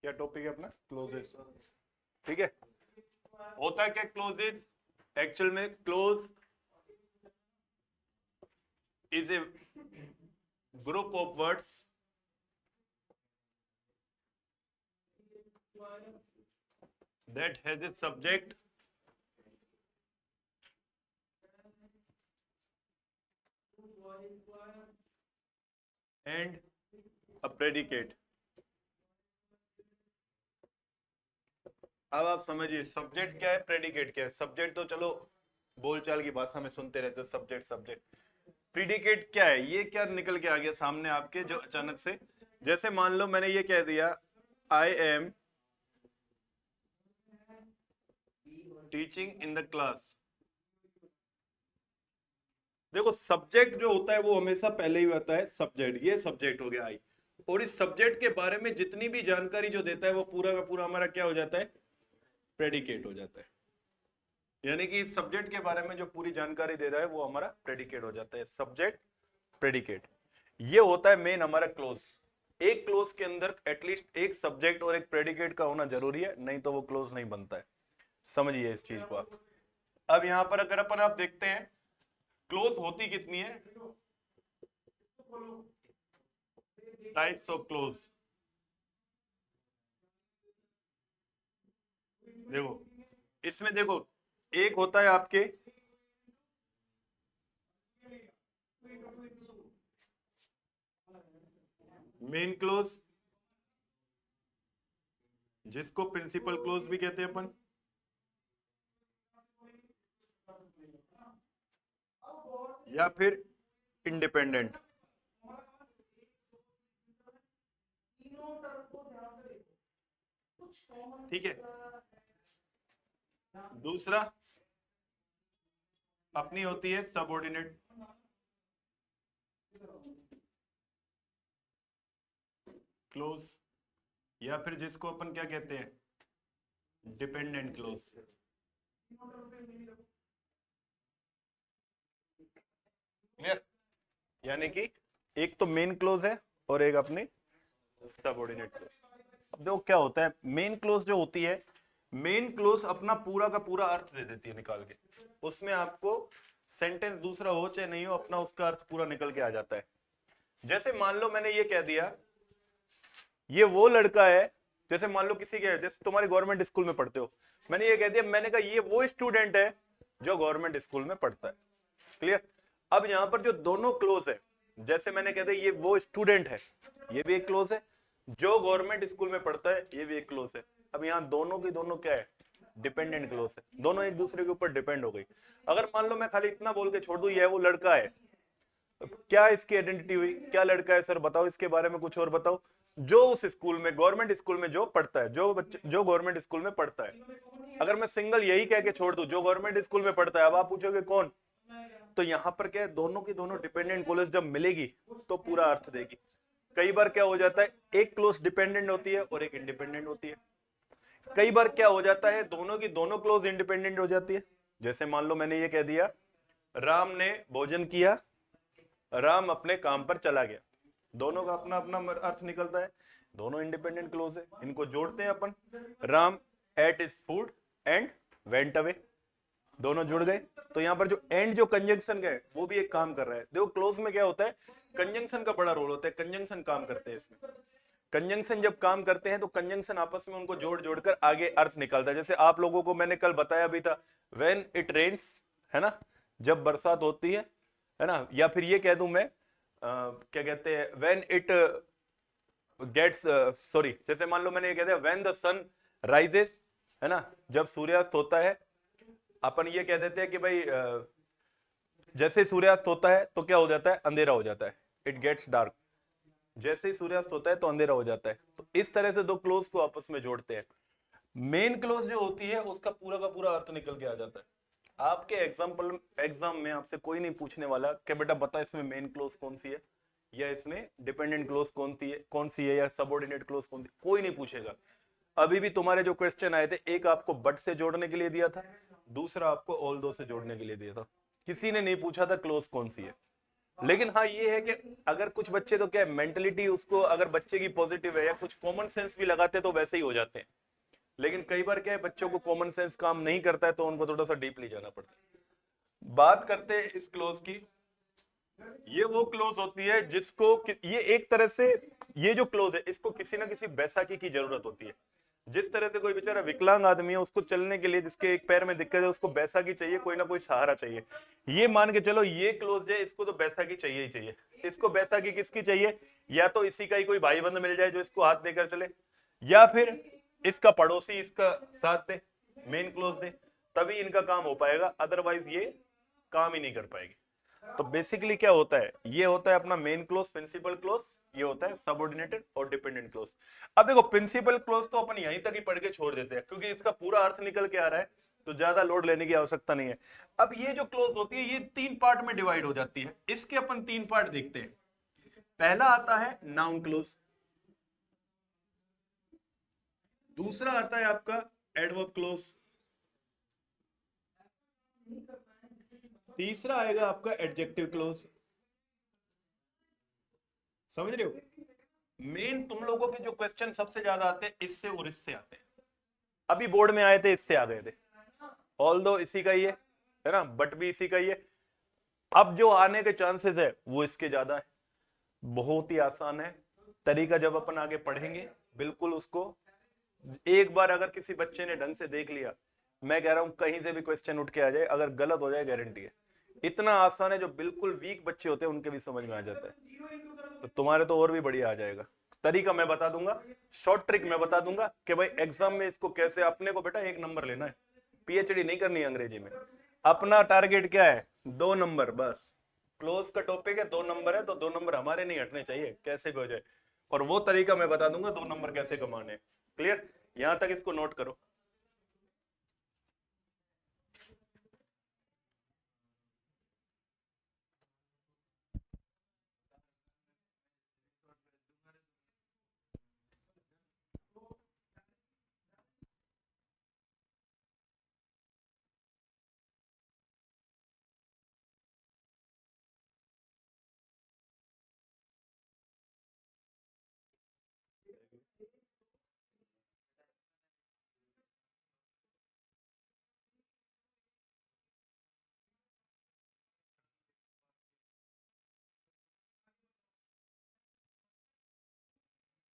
क्या टॉपिक है अपना? क्लोजेस। ठीक है, होता है क्या क्लोजेस? एक्चुअल में close is a group of words that has a subject and a predicate। अब आप समझिए सब्जेक्ट क्या है, प्रेडिकेट क्या है। सब्जेक्ट तो चलो बोलचाल की भाषा में सुनते रहते हो, सब्जेक्ट सब्जेक्ट। प्रेडिकेट क्या है? ये क्या निकल के आ गया सामने आपके जो अचानक से, जैसे मान लो मैंने ये कह दिया I am teaching in the class. देखो सब्जेक्ट जो होता है वो हमेशा पहले ही आता है सब्जेक्ट, ये सब्जेक्ट हो गया आई। और इस सब्जेक्ट के बारे में जितनी भी जानकारी जो देता है वो पूरा का पूरा हमारा क्या हो जाता है? प्रेडिकेट हो जाता है। यानी कि इस सब्जेक्ट के बारे में जो पूरी जानकारी दे रहा है वो हमारा प्रेडिकेट हो जाता है। सब्जेक्ट प्रेडिकेट, ये होता है मेन हमारा क्लोज। एक क्लोज के अंदर एटलीस्ट एक सब्जेक्ट और एक प्रेडिकेट का होना जरूरी है, नहीं तो वो क्लोज नहीं बनता है। समझिए इस चीज को आप। अब यहां पर अगर अपन आप देखते हैं क्लोज होती कितनी है, टाइप्स ऑफ क्लोज। देखो इसमें देखो एक होता है आपके मेन क्लोज, जिसको प्रिंसिपल क्लोज भी कहते हैं अपन। या फिर इंडिपेंडेंट। ठीक है, दूसरा अपनी होती है सबऑर्डिनेट क्लोज, या फिर जिसको अपन क्या कहते हैं डिपेंडेंट क्लोज। क्लियर? यानी कि एक तो मेन क्लोज है और एक अपनी सबऑर्डिनेट क्लोज। अब देखो क्या होता है, मेन क्लोज जो होती है, मेन क्लोज अपना पूरा का पूरा अर्थ दे देती है निकाल के। उसमें आपको सेंटेंस दूसरा हो चाहे नहीं हो, अपना उसका अर्थ पूरा निकल के आ जाता है। जैसे मान लो मैंने ये कह दिया ये वो लड़का है, जैसे मान लो किसी के, जैसे तुम्हारे गवर्नमेंट स्कूल में पढ़ते हो, मैंने ये कह दिया, मैंने कहा ये वो स्टूडेंट है जो गवर्नमेंट स्कूल में पढ़ता है। क्लियर? अब यहां पर जो दोनों क्लोज है, जैसे मैंने कह दिया ये वो स्टूडेंट है, ये भी एक क्लोज है, जो गवर्नमेंट स्कूल में पढ़ता है ये भी एक क्लोज है। अब यहां दोनों की दोनों क्या है? डिपेंडेंट क्लोज है, दोनों एक दूसरे के ऊपर डिपेंड हो गई। अगर मान लो मैं खाली इतना बोल के छोड़ दूं ये वो लड़का है, क्या इसकी आइडेंटिटी हुई? क्या लड़का है सर बताओ, इसके बारे में कुछ और बताओ। जो उस स्कूल में गवर्नमेंट स्कूल में जो पढ़ता है, जो बच्चे जो गवर्नमेंट स्कूल में पढ़ता है। अगर मैं सिंगल यही कह के छोड़ दूं जो गवर्नमेंट स्कूल में पढ़ता है, अब आप पूछोगे कौन, तो यहां पर क्या है, दोनों की दोनों डिपेंडेंट क्लोज जब मिलेगी तो पूरा अर्थ देगी। कई बार क्या हो जाता है, एक क्लोज डिपेंडेंट होती है और एक इंडिपेंडेंट होती है। कई बार क्या हो जाता है, दोनों की दोनों क्लोज इंडिपेंडेंट हो जाती है। जैसे मान लो मैंने ये कह दिया राम ने भोजन किया, राम अपने काम पर चला गया, दोनों का अपना अपना अर्थ निकलता है, दोनों इंडिपेंडेंट क्लोज है। इनको जोड़ते हैं अपन, Ram ate his food and went away, दोनों जुड़ गए। तो यहां पर जो एंड जो कंजंक्शन का है वो भी एक काम कर रहा है। देखो क्लोज में क्या होता है, कंजंक्शन का बड़ा रोल होता है, कंजंक्शन काम करते हैं इसमें। कंजंक्शन जब काम करते हैं तो कंजंक्शन आपस में उनको जोड़ जोड़कर आगे अर्थ निकलता है। जैसे आप लोगों को मैंने कल बताया भी था, व्हेन इट रेन्स, है ना, जब बरसात होती है ना। या फिर ये कह दूं मैं क्या कहते हैं, व्हेन इट गेट्स, सॉरी, जैसे मान लो मैंने ये कह दिया व्हेन द सन राइजेस, है ना, जब सूर्यास्त होता है। अपन ये कह देते हैं कि भाई जैसे ही सूर्यास्त होता है तो क्या हो जाता है, अंधेरा हो जाता है, इट गेट्स डार्क। जैसे ही सूर्यास्त होता है तो अंधेरा हो जाता है। तो इस तरह से दो क्लोज को आपस में जोड़ते हैं। मेन क्लोज जो होती है उसका पूरा अर्थ निकल के आ जाता है। आपके एग्जाम में आपसे कोई नहीं पूछने वाला कि बेटा बता इसमें मेन क्लोज कौन सी है, या इसमें डिपेंडेंट क्लोज कौन सी है, या सबऑर्डिनेट क्लोज कौन सी, कोई नहीं पूछेगा। अभी भी तुम्हारे जो क्वेश्चन आए थे, एक आपको बट से जोड़ने के लिए दिया था, दूसरा आपको ऑल दो से जोड़ने के लिए दिया था। किसी ने नहीं पूछा था क्लोज कौन सी है। लेकिन हाँ ये है कि अगर कुछ बच्चे तो क्या है, मेंटलिटी उसको अगर बच्चे की पॉजिटिव है या कुछ कॉमन सेंस भी लगाते तो वैसे ही हो जाते हैं। लेकिन कई बार क्या है, बच्चों को कॉमन सेंस काम नहीं करता है तो उनको थोड़ा सा डीपली जाना पड़ता है। बात करते हैं इस क्लोज की। ये वो क्लोज होती है जिसको ये एक तरह से, ये जो क्लोज है इसको किसी ना किसी बैसाखी की जरूरत होती है। जिस तरह से कोई बेचारा विकलांग आदमी है, उसको चलने के लिए जिसके एक पैर में दिक्कत है, उसको बैसाखी चाहिए, कोई ना कोई सहारा चाहिए। ये मान के चलो ये क्लोज है, इसको तो बैसाखी चाहिए ही चाहिए। इसको बैसाखी किसकी चाहिए? या तो इसी का ही कोई भाई बंद मिल जाए जो इसको हाथ देकर चले, या फिर इसका पड़ोसी इसका साथ दे, मेन क्लोज दे, तभी इनका काम हो पाएगा, अदरवाइज ये काम ही नहीं कर पाएगी। तो बेसिकली क्या होता है, ये होता है अपना मेन क्लोज, प्रिंसिपल क्लोज, ये होता है सबऑर्डिनेटेड और डिपेंडेंट क्लोज। अब देखो प्रिंसिपल क्लोज तो अपन यहीं तक ही पढ़ के छोड़ देते हैं क्योंकि इसका पूरा अर्थ निकल के आ रहा है, तो ज्यादा लोड लेने की आवश्यकता नहीं है। अब ये जो क्लोज होती है ये तीन पार्ट में डिवाइड हो जाती है। इसके अपन तीन पार्ट देखते हैं। पहला आता है नाउन क्लोज, दूसरा आता है आपका एडवर्ब क्लोज, तीसरा आएगा आपका एडजेक्टिव क्लोज। समझ रहे हो? मेन तुम लोगों के जो क्वेश्चन सबसे ज्यादा आते हैं इससे और इससे आते हैं। अभी बोर्ड में आए थे इससे आ गए थे, ऑल्दो इसी का ही है ना, बट भी इसी का ही है। अब जो आने के चांसेस है वो इसके ज्यादा है। बहुत ही आसान है तरीका, जब अपन आगे पढ़ेंगे बिल्कुल उसको एक बार अगर किसी बच्चे ने ढंग से देख लिया, मैं कह रहा हूं कहीं से भी क्वेश्चन उठ के आ जाए, अगर गलत हो जाए गारंटी है। इतना आसान है, जो बिल्कुल वीक बच्चे होते हैं उनके भी समझ में आ जाता है। तो तुम्हारे तो और भी बढ़िया आ जाएगा। तरीका मैं बता दूंगा, शॉर्ट ट्रिक मैं बता दूंगा कि भाई एग्जाम में इसको कैसे, अपने को बेटा एक नंबर लेना है, पीएचडी नहीं करनी है अंग्रेजी में। अपना टारगेट क्या है? 2 नंबर बस। क्लोज का टॉपिक है, 2 नंबर है, तो 2 नंबर हमारे नहीं हटने चाहिए, कैसे भी हो जाए। और वो तरीका मैं बता दूंगा 2 नंबर कैसे कमाने। क्लियर? यहां तक इसको नोट करो।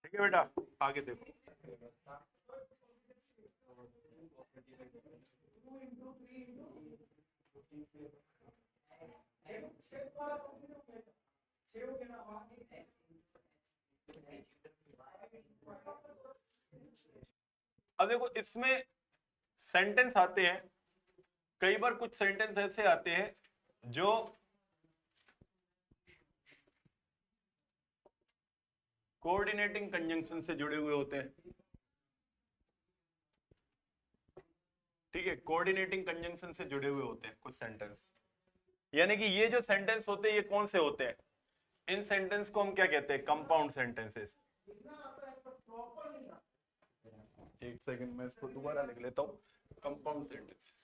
ठीक है बेटा, आगे देखो। अब देखो इसमें सेंटेंस आते हैं, कई बार कुछ सेंटेंस ऐसे आते हैं जो कोऑर्डिनेटिंग कंजंक्शन से जुड़े हुए होते हैं। ठीक है, कोऑर्डिनेटिंग कंजंक्शन से जुड़े हुए होते हैं कुछ सेंटेंस। यानी कि ये जो सेंटेंस होते हैं ये कौन से होते हैं? इन सेंटेंस को हम क्या कहते हैं? Compound sentences. एक सेकंड मैं इसको दोबारा लिख लेता हूं, कंपाउंड सेंटेंस।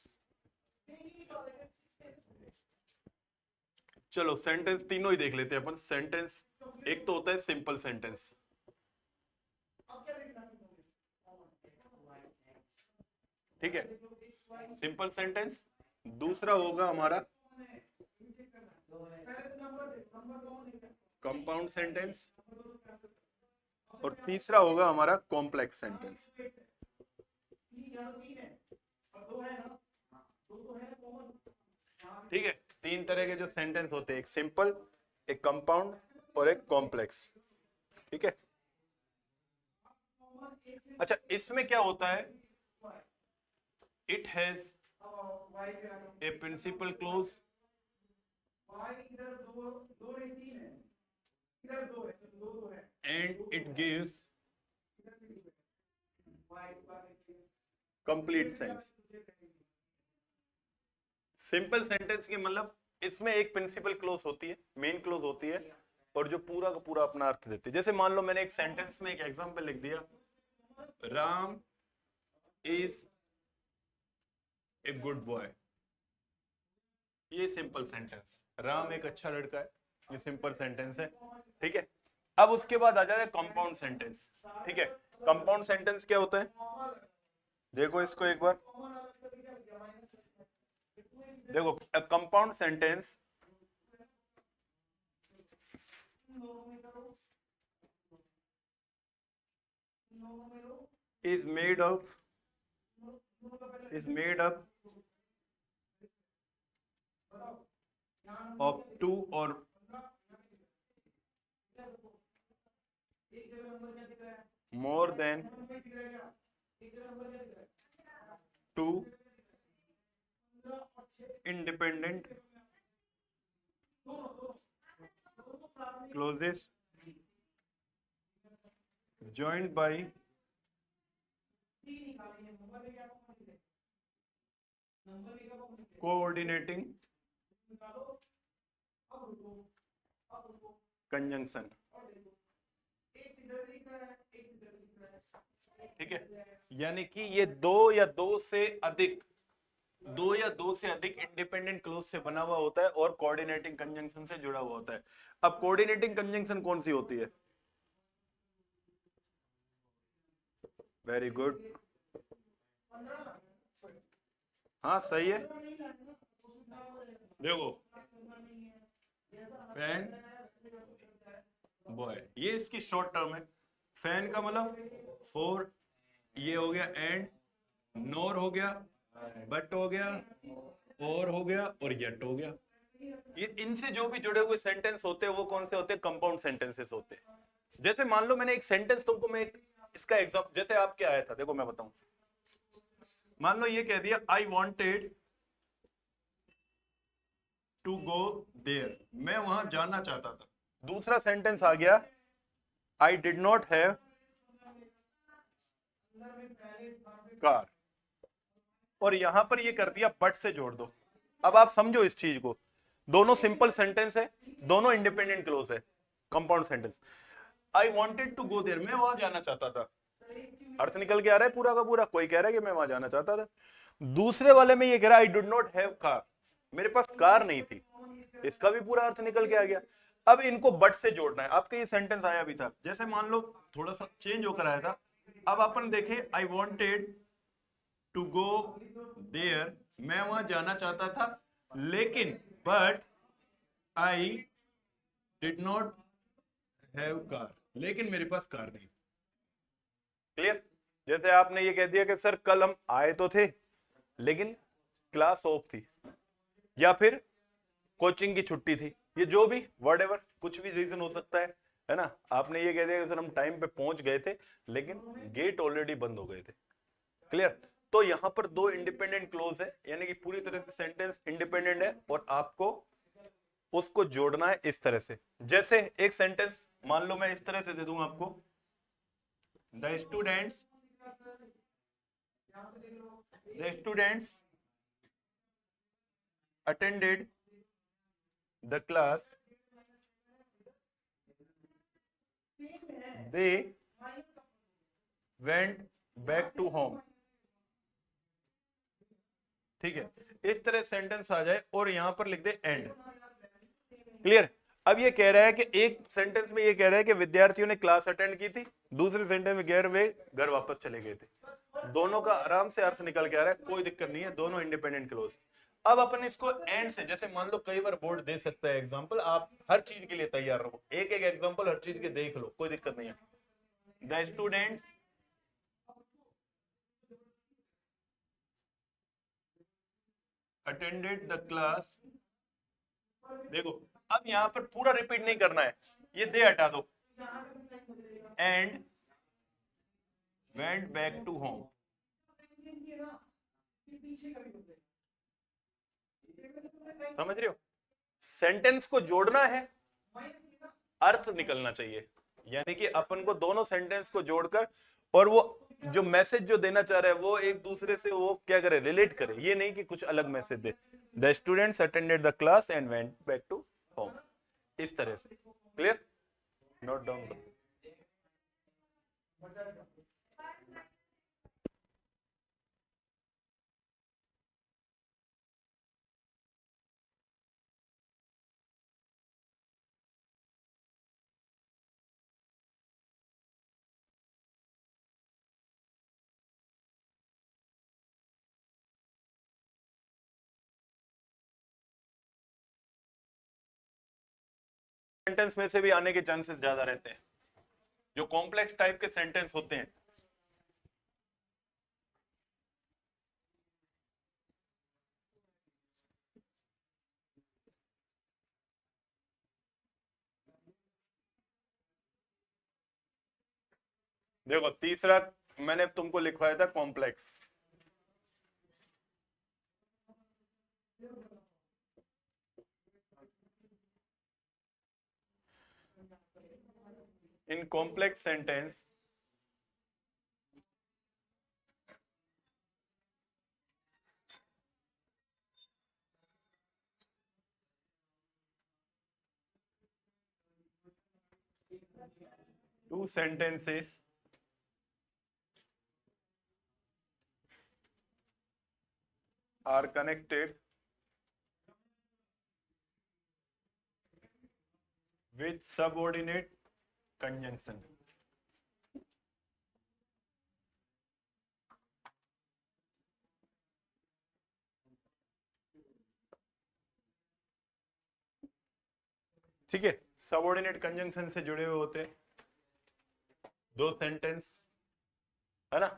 चलो सेंटेंस तीनों ही देख लेते हैं अपन। सेंटेंस एक तो होता है सिंपल सेंटेंस, ठीक है, सिंपल सेंटेंस। दूसरा होगा हमारा कंपाउंड सेंटेंस, और तीसरा होगा हमारा कॉम्प्लेक्स सेंटेंस। ठीक है, तीन तरह के जो सेंटेंस होते हैं, एक सिंपल, एक कंपाउंड और एक कॉम्प्लेक्स। ठीक है। अच्छा इसमें क्या होता है? It has a principal clause and it gives complete sense। Simple sentence के मतलब इसमें एक प्रिंसिपल क्लोज होती है, मेन क्लोज होती है, और जो पूरा का पूरा अपना अर्थ देती है। जैसे मान लो मैंने एक सेंटेंस में एक एग्जांपल लिख दिया, Ram is a good boy. ये सिंपल सेंटेंस, राम एक अच्छा लड़का है, ये सिंपल सेंटेंस है। ठीक है, अब उसके बाद आ जाए कंपाउंड सेंटेंस। ठीक है, कंपाउंड सेंटेंस क्या होता है, देखो इसको एक बार देखो। Compound sentence is made up of two or more than two independent clauses joined by coordinating conjunction। ठीक है, यानी कि ये दो या दो से अधिक इंडिपेंडेंट क्लोज से बना हुआ होता है और कोऑर्डिनेटिंग कंजंक्शन से जुड़ा हुआ होता है। अब कोऑर्डिनेटिंग कंजंक्शन कौन सी होती है, वेरी गुड, हाँ सही है। देखो फैन बॉय, ये इसकी शॉर्ट टर्म है। फैन का मतलब फोर, ये हो गया एंड, नोर हो गया, बट हो गया, और हो गया, और येट हो गया। ये इनसे जो भी जुड़े हुए सेंटेंस होते हैं वो कौन से होते हैं, कंपाउंड सेंटेंसेस होते हैं। जैसे मान लो मैंने एक सेंटेंस तुमको, मैं इसका एग्जांपल, जैसे आप क्या आया था, देखो मैं बताऊं। मान लो ये कह दिया I wanted to go there, मैं वहां जाना चाहता था। दूसरा सेंटेंस आ गया I did not have car, और यहां पर ये कर दिया बट से जोड़ दो। अब आप समझो इस चीज को, दोनों सिंपल सेंटेंस है, दोनों इंडिपेंडेंट क्लोज है। Compound sentence, I wanted to go there, मैं वहां जाना चाहता था, अर्थ निकल के आ रहा है पूरा का पूरा। कोई कह रहा है कि मैं वहां जाना चाहता था। दूसरे वाले में ये कह रहा है आई डिड नॉट हैव कार, मेरे पास कार नहीं थी, इसका भी पूरा अर्थ निकल के आ गया। अब इनको बट से जोड़ना है। आपके ये सेंटेंस आया भी था, जैसे मान लो थोड़ा सा चेंज होकर आया था। अब अपन देखे I wanted to go there, मैं वहां जाना चाहता था, लेकिन but I did not have car, लेकिन मेरे पास कार नहीं। क्लियर, जैसे आपने ये कह दिया कि सर कल हम आए तो थे लेकिन क्लास ऑफ थी, या फिर कोचिंग की छुट्टी थी, ये जो भी व्हाटएवर कुछ भी रीजन हो सकता है ना। आपने ये कह दिया कि सर हम टाइम पे पहुंच गए थे लेकिन गेट ऑलरेडी बंद हो गए थे। क्लियर, तो यहां पर दो इंडिपेंडेंट क्लोज है, यानी कि पूरी तरह से सेंटेंस इंडिपेंडेंट है और आपको उसको जोड़ना है इस तरह से। जैसे एक सेंटेंस मान लो मैं इस तरह से दे दूं आपको, the students attended the class, they went back to home। ठीक है, इस तरह सेंटेंस आ जाए और यहां पर लिख दे एंड। क्लियर, अब ये कह रहा है कि एक सेंटेंस में ये कह रहा है कि विद्यार्थियों ने क्लास अटेंड की थी, दूसरे सेंटेंस में कह रहे वे घर वापस चले गए थे। दोनों का आराम से अर्थ निकल के आ रहा है, कोई दिक्कत नहीं है, दोनों इंडिपेंडेंट क्लोज। अब अपन इसको एंड से, जैसे मान लो कई बार बोर्ड दे सकता है एग्जांपल, आप हर चीज के लिए तैयार रहो, एक एक एग्जांपल हर चीज के देख लो, कोई दिक्कत नहीं है। The students attended the class, देखो अब यहां पर पूरा रिपीट नहीं करना है, ये दे हटा दो, and went back to home. समझ रहे हो, सेंटेंस को जोड़ना है, अर्थ निकलना चाहिए, यानी कि अपन को दोनों सेंटेंस को जोड़कर, और वो जो मैसेज जो देना चाह रहा है वो एक दूसरे से वो क्या करे, रिलेट करे, ये नहीं कि कुछ अलग मैसेज दे। The students attended the class and went back to home, इस तरह से। Clear, note down. सेंटेंस में से भी आने के चांसेस ज्यादा रहते हैं, जो कॉम्प्लेक्स टाइप के सेंटेंस होते हैं। देखो तीसरा मैंने तुमको लिखवाया था complex. In complex sentence two sentences are connected with subordinate conjunction। ठीक है, सबऑर्डिनेट कंजंक्शन से जुड़े हुए होते हैं दो सेंटेंस, है ना।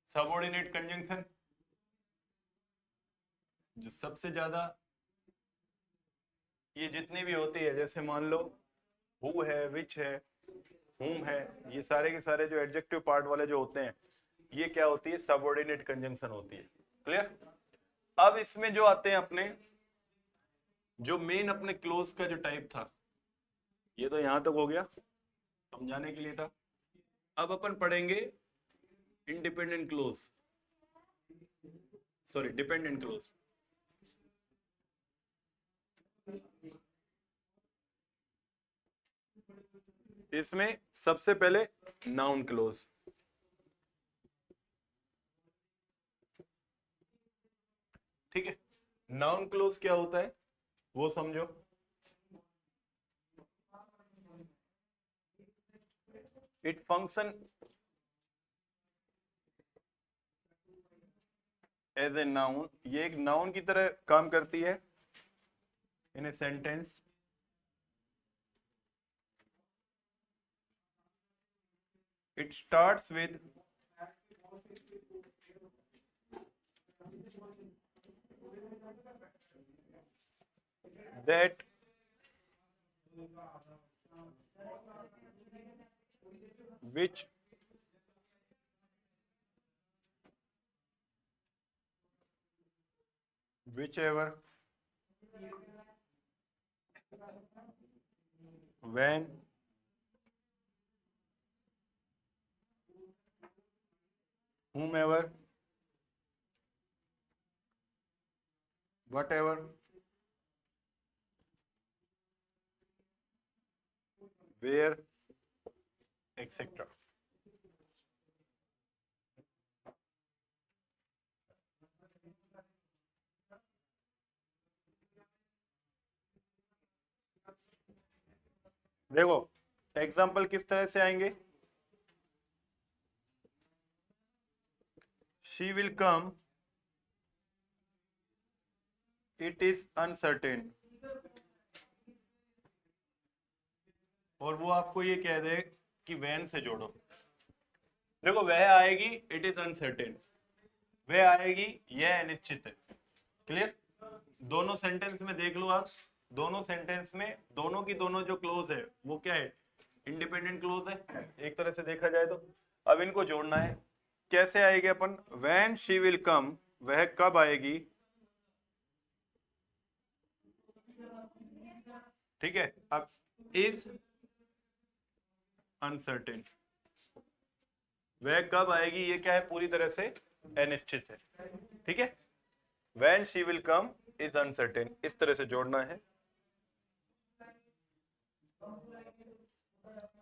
सबऑर्डिनेट कंजंक्शन जो सबसे ज्यादा, ये जितनी भी होती है, जैसे मान लो हु है, विच है, whom है, ये सारे के सारे जो एडजेक्टिव पार्ट वाले जो होते हैं, ये क्या होती है, सबऑर्डिनेट कंजंक्शन होती है। क्लियर। अब इसमें जो आते हैं अपने, जो मेन अपने क्लोज का जो टाइप था, ये तो यहां तक हो गया, समझाने के लिए था। अब अपन पढ़ेंगे independent clause, sorry dependent clause. इसमें सबसे पहले नाउन क्लोज। ठीक है, नाउन क्लोज क्या होता है वो समझो। It function as a noun, ये एक नाउन की तरह काम करती है in a sentence. It starts with that which whichever when whomever whatever where etc। देखो एग्जाम्पल किस तरह से आएंगे। She will come, it is uncertain, और वो आपको ये कह दे कि वैन से जोड़ो। देखो वह आएगी, इट इज अनसर्टेन, वह आएगी, यह अनिश्चित है। क्लियर। दोनों सेंटेंस में देख लो आप, दोनों सेंटेंस में दोनों की दोनों जो क्लोज है वो क्या है, इंडिपेंडेंट क्लोज है एक तरह से देखा जाए तो। अब इनको जोड़ना है, कैसे आएगी अपन, व्हेन शी विल कम, वह कब आएगी। ठीक है, अब इज अनसर्टेन, वह कब आएगी, ये क्या है, पूरी तरह से अनिश्चित है। ठीक है, when she will come is uncertain, इस तरह से जोड़ना है।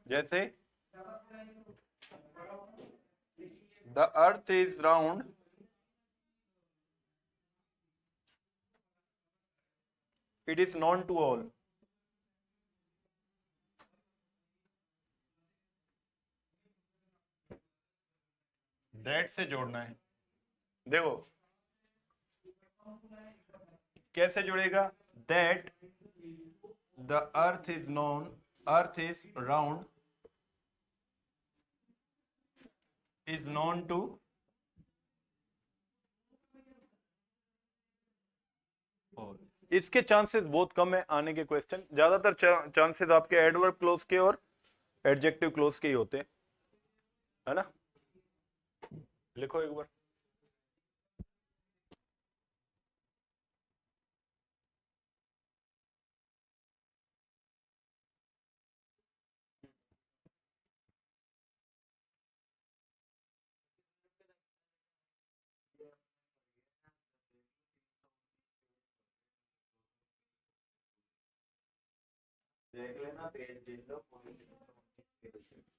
जैसे the earth is round, it is known to all. That से जोड़ना है। देखो कैसे जुड़ेगा, that the earth is known, earth is round, is known to, और इसके चांसेस बहुत कम है आने के क्वेश्चन, ज्यादातर चांसेस आपके एडवर्ब क्लोज के और एडजेक्टिव क्लोज के ही होते हैं, है ना। लिखो एक बार।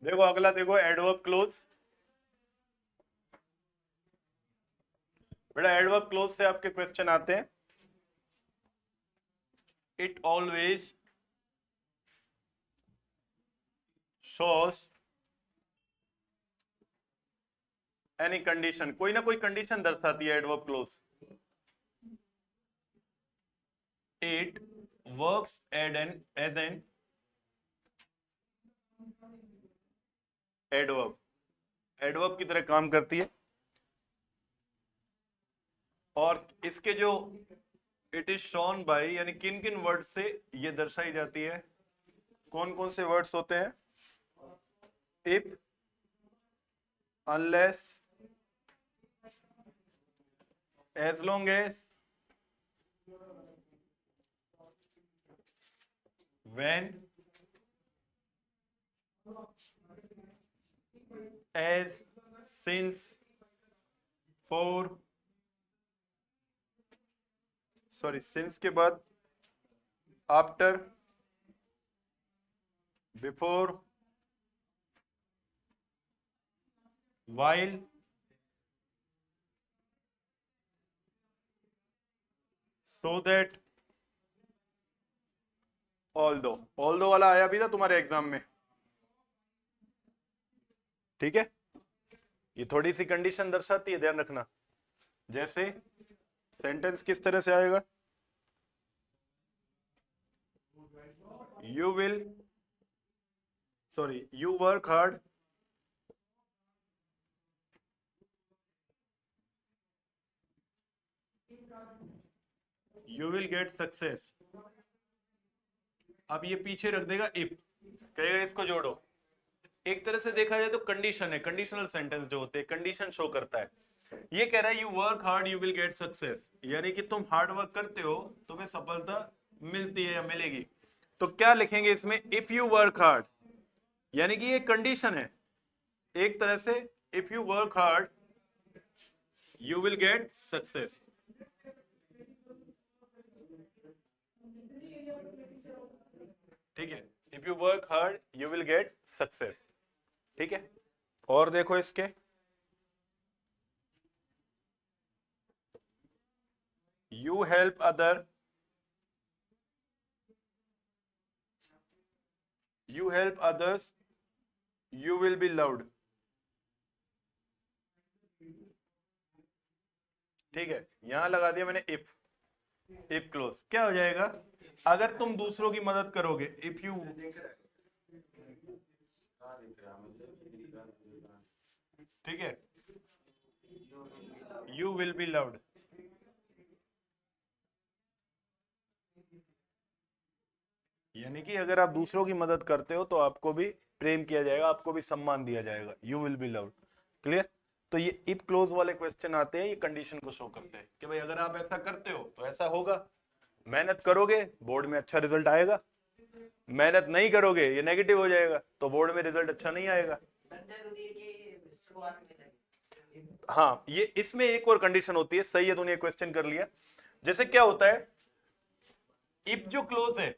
देखो अगला, देखो एडवर्ब क्लोज। बेटा एडवर्ब क्लोज से आपके क्वेश्चन आते हैं। It always shows any condition, कोई ना कोई कंडीशन दर्शाती है adverb clause. It works as an adverb, adverb की तरह काम करती है। और इसके जो इट इज शोन बाय, यानी किन किन वर्ड से ये दर्शाई जाती है, कौन कौन से वर्ड्स होते हैं? If, unless, as long as, when, as, since, for, sorry since के बाद after, before, while, so that, although, although वाला आया भी था तुम्हारे एग्जाम में, ठीक है। ये थोड़ी सी कंडीशन दर्शाती है, ध्यान रखना। जैसे सेंटेंस किस तरह से आएगा? You will, sorry you work hard, you will get success. अब ये पीछे रख देगा इफ, कहेगा इसको जोड़ो। एक तरह से देखा जाए तो कंडीशन है, कंडीशनल सेंटेंस जो होते हैं कंडीशन शो करता है। ये कह रहा है you work hard you will get success, यानी कि तुम हार्ड वर्क करते हो तुम्हें सफलता मिलती है या मिलेगी। तो क्या लिखेंगे इसमें? इफ यू वर्क हार्ड, यानी कि ये कंडीशन है एक तरह से। If you work hard you will get success. ठीक है, if you work hard you will get success. ठीक है, और देखो इसके, you help other, you help others you will be loved. ठीक है, यहां लगा दिया मैंने इफ, इफ क्लोज। क्या हो जाएगा? अगर तुम दूसरों की मदद करोगे, इफ यू, ठीक है, यू विल बी लव्ड। यानी कि अगर आप दूसरों की मदद करते हो तो आपको भी प्रेम किया जाएगा, आपको भी सम्मान दिया जाएगा, you will be loved. Clear? तो ये इफ क्लोज वाले क्वेश्चन आते हैं, ये कंडीशन को शो करते हैं कि भाई अगर आप ऐसा करते हो तो ऐसा होगा। मेहनत करोगे बोर्ड में अच्छा रिजल्ट आएगा, मेहनत नहीं करोगे ये नेगेटिव हो जाएगा तो बोर्ड में रिजल्ट अच्छा नहीं आएगा। हाँ, ये इसमें एक और कंडीशन होती है, सही है, तूने क्वेश्चन कर लिया। जैसे क्या होता है, इफ जो क्लोज है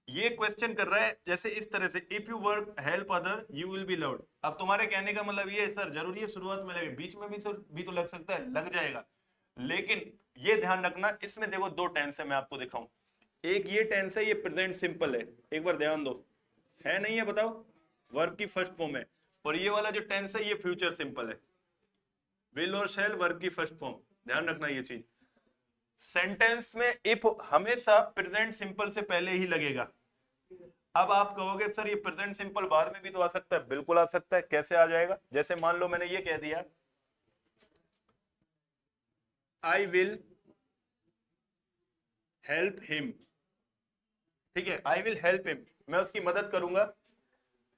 ये क्वेश्चन कर रहा है जैसे इस तरह से, if you work help other you will be loved. अब तुम्हारे कहने का मतलब ये है सर जरूरी है शुरुआत में लगे, बीच में भी सर भी तो लग सकता है, लग जाएगा। लेकिन ये ध्यान रखना, इसमें देखो दो टेंस है, मैं आपको दिखाऊं। एक ये टेंस है, ये प्रेजेंट सिंपल है, एक बार ध्यान दो, है नहीं है बताओ, वर्ब की फर्स्ट फॉर्म है। और ये वाला जो टेंस है ये फ्यूचर सिंपल है, विल और शैल वर्ब की फर्स्ट फॉर्म। ध्यान रखना ये चीज, सेंटेंस में इफ हमेशा प्रेजेंट सिंपल से पहले ही लगेगा। अब आप कहोगे सर ये प्रेजेंट सिंपल बाद में भी तो आ सकता है, बिल्कुल आ सकता है। कैसे आ जाएगा? जैसे मान लो मैंने ये कह दिया आई विल हेल्प हिम, ठीक है, आई विल हेल्प हिम, मैं उसकी मदद करूंगा,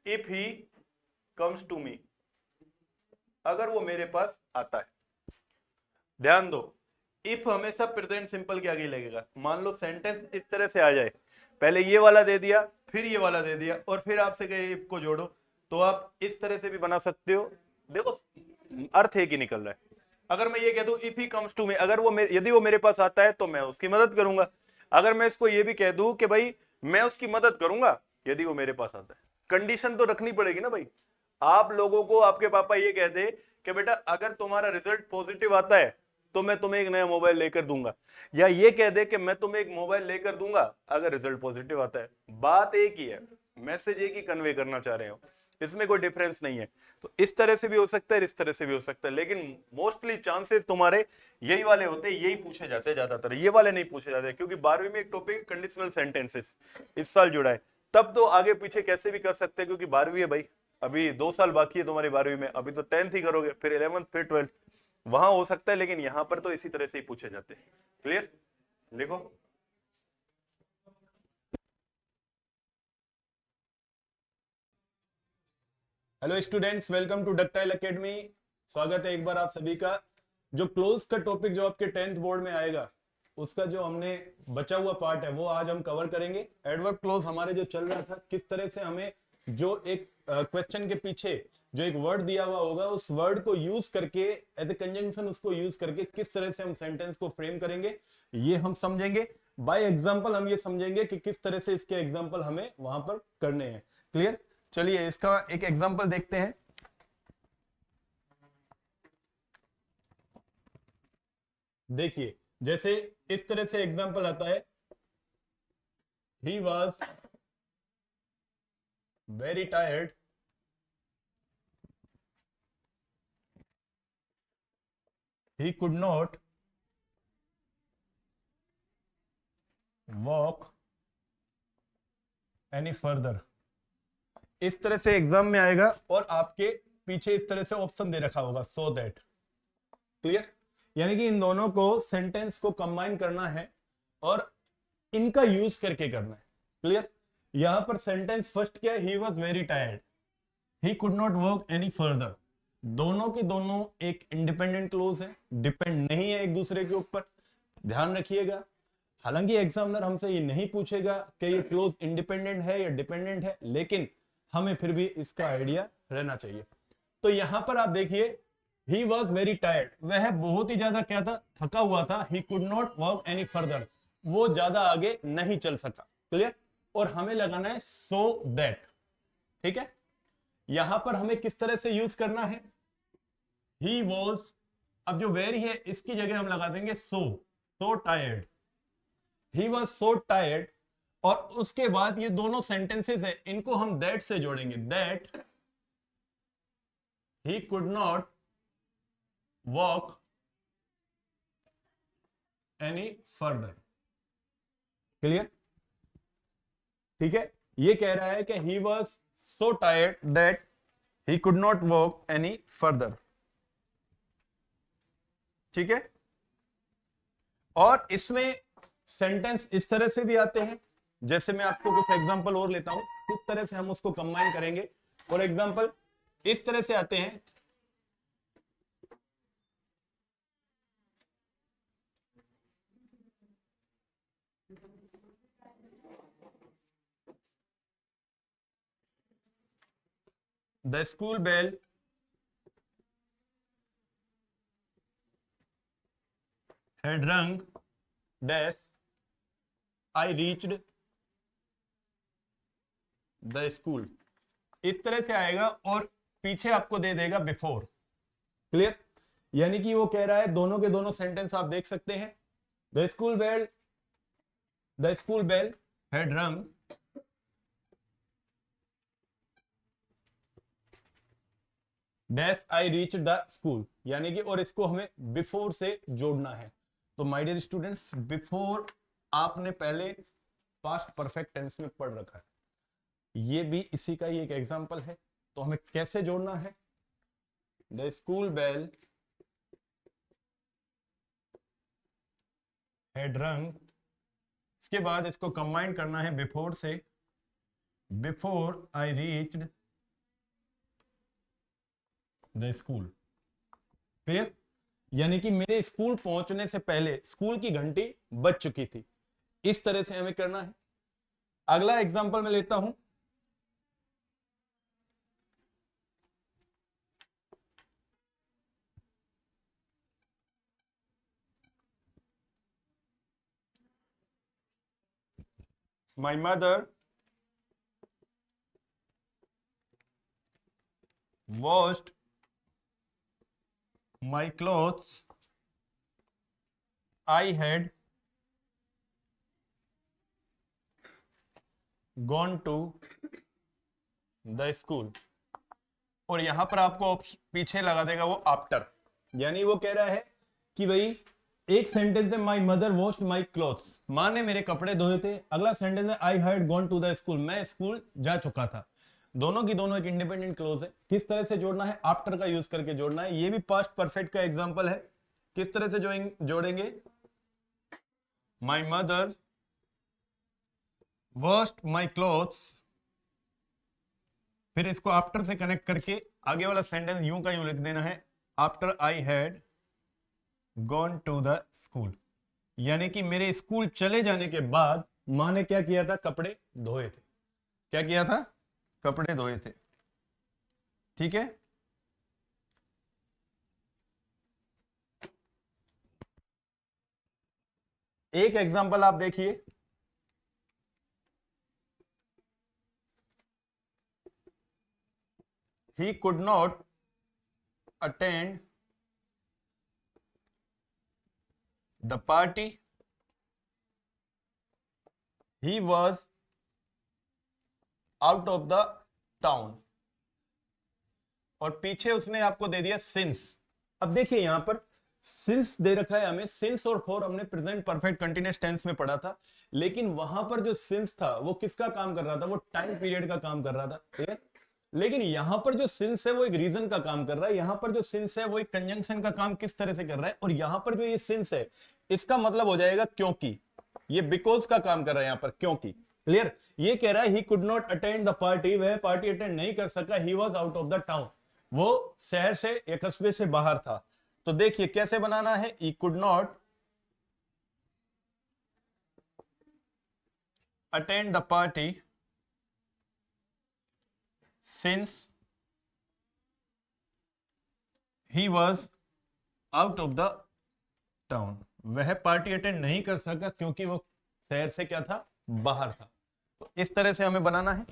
if he comes to me, अगर वो मेरे पास आता है। ध्यान दो, इफ हमेशा प्रेजेंट सिंपल के आगे लगेगा। मान लो सेंटेंस इस तरह से आ जाए, पहले ये वाला दे दिया, फिर ये वाला दे दिया, और फिर आपसे कहे इफ को जोड़ो, तो आप इस तरह से भी बना सकते हो। देखो अर्थ एक ही निकल रहा है। अगर मैं ये कह दूं if he comes to me, अगर वो यदि वो मेरे पास आता है तो मैं उसकी मदद करूंगा। अगर मैं इसको ये भी कह दूं कि भाई मैं उसकी मदद करूंगा यदि वो मेरे पास आता है, कंडीशन तो रखनी पड़ेगी ना भाई। आप लोगों को आपके पापा ये कह दे कि बेटा अगर तुम्हारा रिजल्ट पॉजिटिव आता है तो मैं तुम्हें एक नया मोबाइल लेकर दूंगा, या ये कह दे कि मैं तुम्हें एक मोबाइल लेकर दूंगा अगर रिजल्ट पॉजिटिव आता है, बात एक ही है, मैसेज एक ही कन्वे करना चाह रहे हो, इसमें कोई डिफरेंस नहीं है। तो इस तरह से भी हो सकता है, इस तरह से भी हो सकता है, लेकिन मोस्टली चांसेस तुम्हारे यही वाले होते हैं, यही पूछे जाते हैं ज्यादातर, ये वाले नहीं पूछे जाते, क्योंकि 12वीं में एक टॉपिक कंडीशनल सेंटेंसेस इस साल जुड़ा है। तब तो आगे पीछे कैसे भी कर सकते हैं, क्योंकि 12वीं है भाई, अभी 2 साल बाकी है तुम्हारी 12वीं में, अभी तो 10th ही करोगे, फिर 11th, फिर 12th, वहां हो सकता है, लेकिन यहां पर तो इसी तरह से ही पूछे जाते हैं। क्लियर? लिखो। Hello students, welcome to Ductile Academy. स्वागत है एक बार आप सभी का। जो क्लोज का टॉपिक जो आपके 10th बोर्ड में आएगा, उसका जो हमने बचा हुआ पार्ट है वो आज हम कवर करेंगे। एडवर्ब क्लोज हमारे जो चल रहा था, किस तरह से हमें जो एक क्वेश्चन के पीछे जो एक वर्ड दिया हुआ होगा उस वर्ड को यूज करके एज ए कंजंक्शन उसको यूज करके किस तरह से हम सेंटेंस को फ्रेम करेंगे, ये हम समझेंगे। बाय एग्जांपल हम ये समझेंगे कि किस तरह से इसके एग्जांपल हमें वहां पर करने हैं। क्लियर? चलिए इसका एक एग्जांपल देखते हैं। देखिए जैसे इस तरह से एग्जांपल आता है, he was very tired, he could not walk any further। इस तरह से एग्जाम में आएगा और आपके पीछे इस तरह से ऑप्शन दे रखा होगा, सो दैट। क्लियर? यानी कि इन दोनों को सेंटेंस को कंबाइन करना है और इनका यूज करके करना है। क्लियर? यहां पर सेंटेंस फर्स्ट क्या है, he was very tired, he could not walk any further. दोनों के दोनों एक इंडिपेंडेंट क्लोज है, डिपेंड नहीं है एक दूसरे के ऊपर, ध्यान रखिएगा। हालांकि एग्जामिनर हमसे ये नहीं पूछेगा कि ये क्लोज इंडिपेंडेंट है या डिपेंडेंट है, लेकिन हमें फिर भी इसका आइडिया रहना चाहिए। तो यहां पर आप देखिए, ही वॉज वेरी टायर्ड, वह बहुत ही ज्यादा क्या था, थका हुआ था। He could not walk any further, वो ज्यादा आगे नहीं चल सका। क्लियर? और हमें लगाना है सो दैट। ठीक है? यहां पर हमें किस तरह से यूज करना है, ही वॉज, अब जो वेरी है इसकी जगह हम लगा देंगे so tired, he was so tired. और उसके बाद ये दोनों सेंटेंसेस है, इनको हम दैट से जोड़ेंगे, that he could not walk any further. Clear? ठीक है? ये कह रहा है कि he was so tired that he could not walk any further. ठीक है? और इसमें सेंटेंस इस तरह से भी आते हैं, जैसे मैं आपको कुछ एग्जांपल और लेता हूं किस तरह से हम उसको कंबाइन करेंगे। फॉर एग्जांपल इस तरह से आते हैं, the school bell had rung dash I reached the school. इस तरह से आएगा और पीछे आपको दे देगा बिफोर। क्लियर? यानी कि वो कह रहा है, दोनों के दोनों सेंटेंस आप देख सकते हैं, द स्कूल बेल हैड रंग dash I reach the school, यानी कि और इसको हमें बिफोर से जोड़ना है। तो माय डियर स्टूडेंट्स, बिफोर आपने पहले पास्ट परफेक्ट टेंस में पढ़ रखा है, ये भी इसी का ही एक एग्जांपल है। तो हमें कैसे जोड़ना है? द स्कूल बेल हैड रंग, इसके बाद इसको कंबाइन करना है बिफोर से, before I reached the school. फिर यानी कि मेरे स्कूल पहुंचने से पहले स्कूल की घंटी बज चुकी थी। इस तरह से हमें करना है। अगला एग्जांपल मैं लेता हूं। My mother washed my clothes, I had gone to the school। और यहां पर आपको पीछे लगा देगा वो आफ्टर, यानी वो कह रहा है कि भाई एक सेंटेंस है my mother washed my clothes, मां ने मेरे कपड़े धोए थे। अगला सेंटेंस है I had gone to the school, मैं स्कूल जा चुका था। दोनों की दोनों एक इंडिपेंडेंट क्लोज है। किस तरह से जोड़ना है? आफ्टर का यूज करके जोड़ना है। ये भी पास्ट परफेक्ट का एग्जांपल है। किस तरह से जोड़ेंगे? माई मदर वॉश्ड माई क्लॉथ्स, फिर इसको आफ्टर से कनेक्ट करके आगे वाला सेंटेंस यूं का यूं लिख देना है, after I had gone to the school. यानी कि मेरे स्कूल चले जाने के बाद मां ने क्या किया था? कपड़े धोए थे। क्या किया था? कपड़े धोए थे। ठीक है। एक एग्जांपल आप देखिए, he could not attend the party, he was out of the town। और पीछे उसने आपको दे दिया सिंस। अब देखिए यहां पर सिंस दे रखा है हमें। सिंस और फॉर हमने प्रेजेंट परफेक्ट कंटीन्यूअस टेंस में पढ़ा था, लेकिन वहां पर जो सिंस था वो किसका काम कर रहा था? वो टाइम पीरियड का काम कर रहा था। ठीक है। लेकिन यहां पर जो सिंस है वो एक रीजन का काम कर रहा है। यहां पर जो सिंस है वो एक कंजंक्शन का काम किस तरह से कर रहा है? और यहां पर जो ये सिंस है इसका मतलब हो जाएगा क्योंकि। ये बिकॉज का काम कर रहा है यहां पर, क्योंकि। क्लियर? ये कह रहा है he could not attend the party, वह पार्टी अटेंड नहीं कर सका। He was out of the town, वो शहर से या कस्बे से बाहर था। तो देखिए कैसे बनाना है, he could not attend the party since he was out of the town, वह पार्टी अटेंड नहीं कर सका क्योंकि वो शहर से क्या था? बाहर था। तो इस तरह से हमें बनाना है।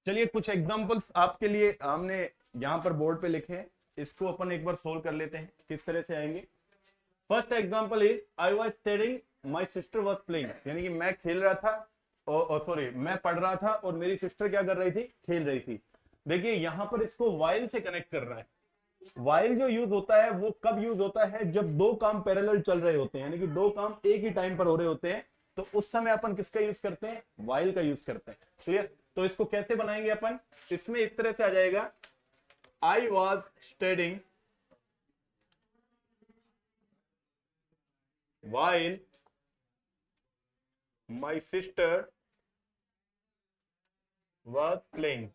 चलिए कुछ एग्जांपल्स आपके लिए हमने यहां पर बोर्ड पे लिखे हैं, इसको अपन एक बार सोल्व कर लेते हैं। किस तरह से आएंगे? First example is I was studying my sister was playing, यानी कि मैं खेल रहा था और सॉरी मैं पढ़ रहा था और मेरी सिस्टर क्या कर रही थी? खेल रही थी। देखिए यहां पर इसको वाइल से कनेक्ट कर रहा है। वाइल जो यूज होता है वो कब यूज होता है? जब दो काम पैरेलल चल रहे होते हैं, यानी कि दो काम एक ही टाइम पर हो रहे होते हैं, तो उस समय अपन किसका यूज करते हैं? वाइल का यूज करते हैं। क्लियर? तो इसको कैसे बनाएंगे अपन? इसमें इस तरह से आ जाएगा, I was studying while my sister was playing,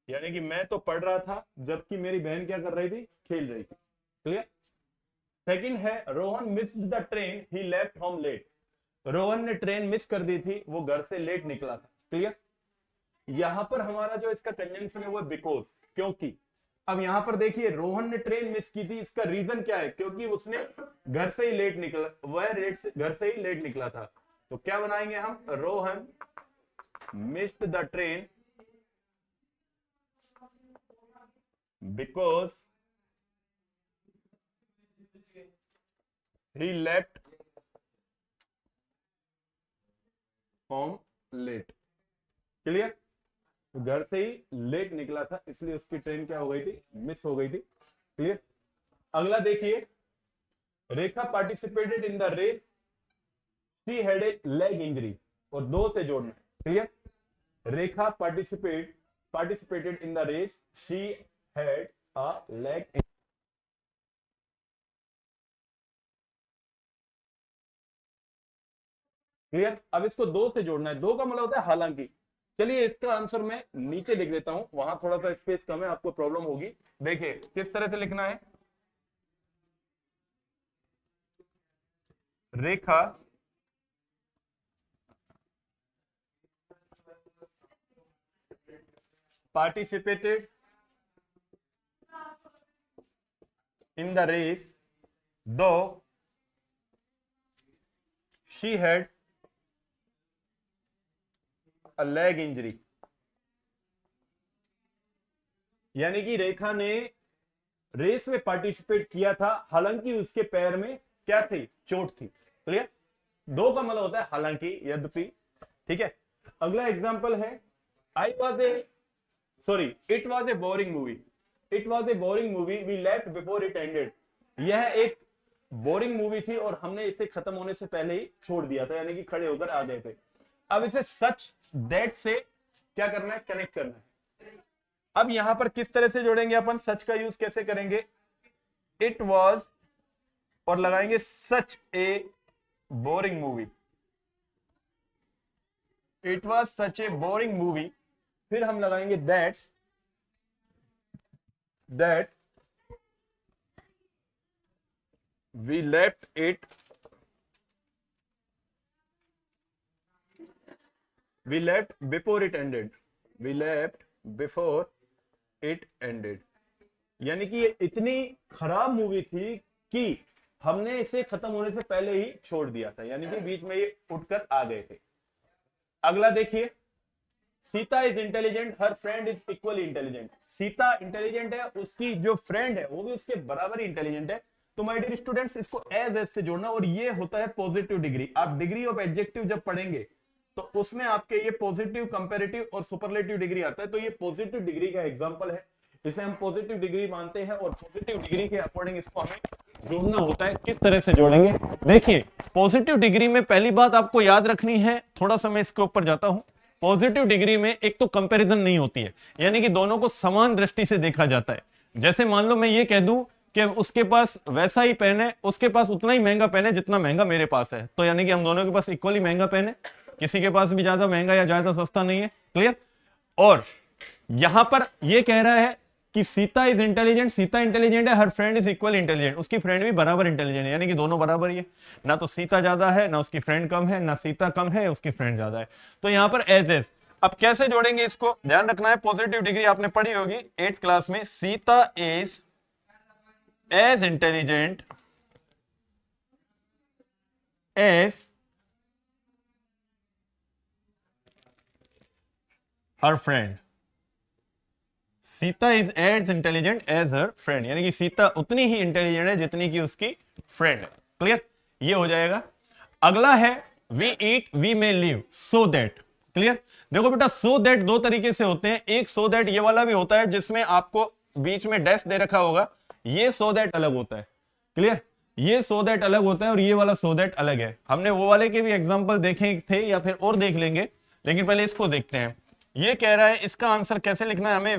यानी कि मैं तो पढ़ रहा था जबकि मेरी बहन क्या कर रही थी? खेल रही थी। क्लियर? सेकंड है Rohan missed the train, he left home late. Rohan ने ट्रेन मिस कर दी थी, वो घर से लेट निकला था। क्लियर? यहां पर हमारा जो इसका कंजंक्शन है वो बिकॉज, क्योंकि। अब यहां पर देखिए रोहन ने ट्रेन मिस की थी, इसका रीजन क्या है? क्योंकि उसने घर से ही लेट निकला, वह घर से ही लेट निकला था। तो क्या बनाएंगे हम? Rohan missed the train because he left home late. Clear? घर से ही लेट निकला था इसलिए उसकी ट्रेन क्या हो गई थी? मिस हो गई थी। क्लियर? अगला देखिए, Rekha participated in the race, she had a leg injury, और दो से जोड़ना है, clear. Rekha participated in the race, she had a leg. Clear. अब इसको दो से जोड़ना है, दो का मतलब होता है हालांकि। चलिए इसका आंसर मैं नीचे लिख देता हूं, वहां थोड़ा सा स्पेस कम है, आपको प्रॉब्लम होगी। देखिए किस तरह से लिखना है। रेखा participated in the race, though she had a leg injury। यानी कि रेखा ने रेस में पार्टिसिपेट किया था, हालांकि उसके पैर में क्या थी, चोट थी। क्लियर। दो का मतलब होता है हालांकि, यद्यपि। ठीक है। अगला एग्जांपल है, I was a sorry it was a boring movie, it was a boring movie, we left before it ended. यह एक बोरिंग मूवी थी और हमने इसे खत्म होने से पहले ही छोड़ दिया था, यानी कि खड़े होकर आ गए थे। अब इसे सच दैट से क्या करना है, कनेक्ट करना है। अब यहां पर किस तरह से जोड़ेंगे अपन, सच का यूज कैसे करेंगे, इट वॉज और लगाएंगे such a boring movie, it was such a boring movie, फिर हम लगाएंगे that we left it before it ended, we left before it ended. यानी कि ये इतनी खराब मूवी थी कि हमने इसे खत्म होने से पहले ही छोड़ दिया था, यानी कि बीच में ये उठकर आ गए थे। अगला देखिए, Sita is intelligent, her friend is equally intelligent. Sita intelligent है, उसकी जो फ्रेंड है वो भी उसके बराबर ही इंटेलिजेंट है। तो माय डियर स्टूडेंट्स, इसको एज से जोड़ना, और ये होता है पॉजिटिव डिग्री। आप डिग्री ऑफ एडजेक्टिव जब पढ़ेंगे तो उसमें आपके ये पॉजिटिव, कंपैरेटिव और सुपरलेटिव डिग्री आता है। तो ये पॉजिटिव डिग्री का एग्जांपल है, इसे हम पॉजिटिव डिग्री मानते हैं, और पॉजिटिव डिग्री के अकॉर्डिंग इसको हमें जोड़ना होता है। किस तरह से जोड़ेंगे, देखिए पॉजिटिव डिग्री में पहली बात आपको याद रखनी है, थोड़ा सा मैं इसके ऊपर जाता हूं। पॉजिटिव डिग्री में एक तो कंपैरिजन नहीं होती है, यानी कि दोनों को समान दृष्टि से देखा जाता है। जैसे मान लो मैं ये कह दूं कि उसके पास वैसा ही पेन है, उसके पास उतना ही महंगा पेन है जितना महंगा मेरे पास है, तो यानी कि हम दोनों के पास इक्वली महंगा पेन है, किसी के पास भी ज्यादा महंगा या ज्यादा सस्ता नहीं है। क्लियर। और यहां पर यह कह रहा है कि Sita is intelligent, Sita intelligent है, her friend is equal intelligent, उसकी फ्रेंड भी बराबर इंटेलिजेंट है, यानी कि दोनों बराबर ही है, ना तो सीता ज्यादा है ना उसकी फ्रेंड कम है, ना सीता कम है उसकी फ्रेंड ज्यादा है। तो यहां पर एज। अब कैसे जोड़ेंगे इसको, ध्यान रखना है, पॉजिटिव डिग्री आपने पढ़ी होगी 8th क्लास में, Sita is as intelligent as her friend, Sita is as intelligent as her friend, यानी कि सीता उतनी ही इंटेलिजेंट है जितनी की उसकी फ्रेंड है। क्लियर, ये हो जाएगा। अगला है we eat we may live so that. Clear. देखो बेटा, सो दैट दो तरीके से होते हैं, एक सो दैट ये वाला भी होता है जिसमें आपको बीच में डैश दे रखा होगा, ये सो दैट अलग होता है। क्लियर, ये सो दैट अलग होता है और ये वाला सो दैट अलग है। हमने वो वाले के भी एग्जांपल देखे थे या फिर और देख लेंगे, लेकिन पहले इसको देखते हैं। ये कह रहा है इसका आंसर कैसे लिखना है हमें,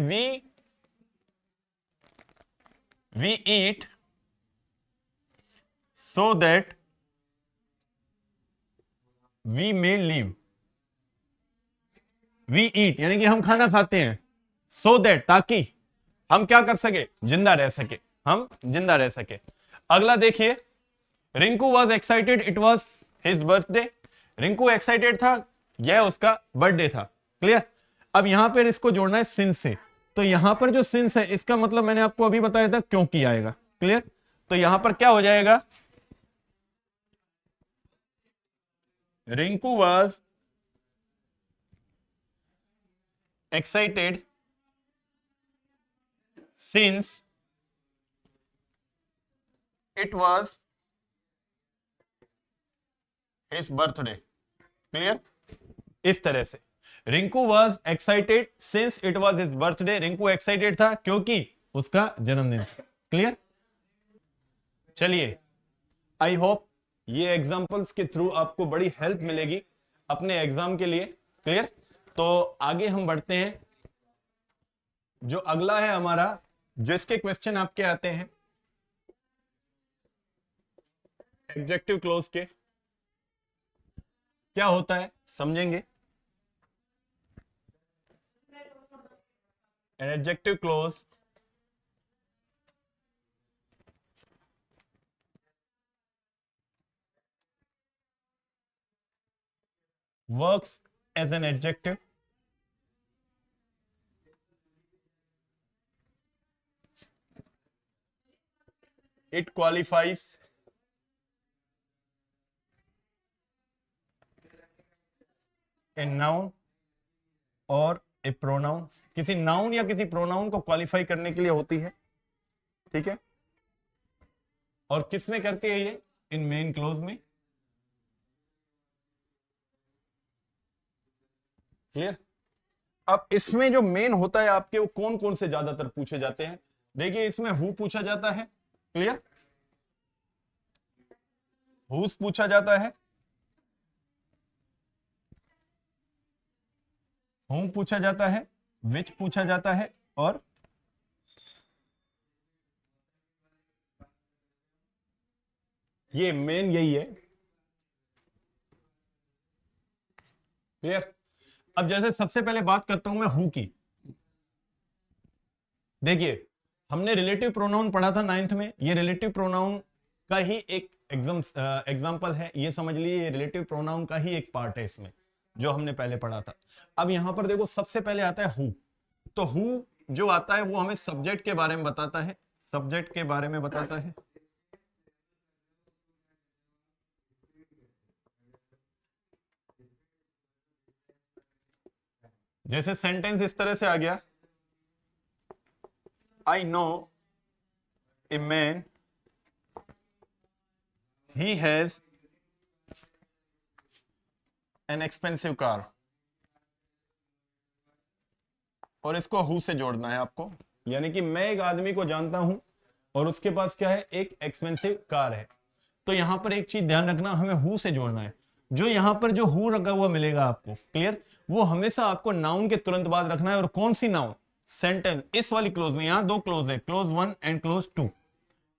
we eat so that we may live. We eat यानी कि हम खाना खाते हैं, सो दैट ताकि हम क्या कर सके, जिंदा रह सके, हम जिंदा रह सके। अगला देखिए, Rinku was excited, it was his birthday. Rinku excited था, यह उसका बर्थडे था। क्लियर। अब यहां पर इसको जोड़ना है सिंस से, तो यहां पर जो सिंस है इसका मतलब मैंने आपको अभी बताया था क्योंकि आएगा। क्लियर। तो यहां पर क्या हो जाएगा, Rinku was excited since it was his birthday. Clear. इस तरह से Rinku was excited since it was his birthday, Rinku excited था क्योंकि उसका जन्मदिन। क्लियर। चलिए आई होप ये एग्जांपल्स के थ्रू आपको बड़ी हेल्प मिलेगी अपने एग्जाम के लिए। क्लियर? तो आगे हम बढ़ते हैं। जो अगला है हमारा, जो इसके क्वेश्चन आपके आते हैं एडजेक्टिव क्लोज के, क्या होता है समझेंगे। An adjective clause works as an adjective it qualifies a noun और ए प्रोनाउन। किसी नाउन या किसी प्रोनाउन को क्वालिफाई करने के लिए होती है, ठीक है। और किस में करती है ये? इन मेन क्लोज में। क्लियर? अब इसमें जो मेन होता है आपके, वो कौन कौन से ज्यादातर पूछे जाते हैं? देखिए, इसमें हु पूछा जाता है। क्लियर? हुज पूछा जाता है, होम पूछा जाता है, विच पूछा जाता है, और ये मेन यही है। क्लियर? अब जैसे सबसे पहले बात करता हूं मैं हु की। देखिए, हमने रिलेटिव प्रोनाउन पढ़ा था 9th में। ये रिलेटिव प्रोनाउन का ही एक एग्जाम्पल है, ये समझ लीजिए। ये रिलेटिव प्रोनाउन का ही एक पार्ट है इसमें, जो हमने पहले पढ़ा था। अब यहां पर देखो, सबसे पहले आता है हु। तो हु जो आता है वो हमें सब्जेक्ट के बारे में बताता है, सब्जेक्ट के बारे में बताता है। जैसे सेंटेंस इस तरह से आ गया, I know a man he has an expensive car, और इसको हु से जोड़ना है आपको। यानी कि मैं एक आदमी को जानता हूं और उसके पास क्या है? एक एक्सपेंसिव कार है। तो यहां पर एक चीज ध्यान रखना, हमें हु से जोड़ना है। जो यहां पर जो हु रखा हुआ मिलेगा आपको, क्लियर, वो हमेशा आपको नाउन के तुरंत बाद रखना है। और कौन सी नाउन? सेंटेंस। इस वाली क्लोज में, यहां दो क्लोज है, क्लोज 1 एंड क्लोज 2।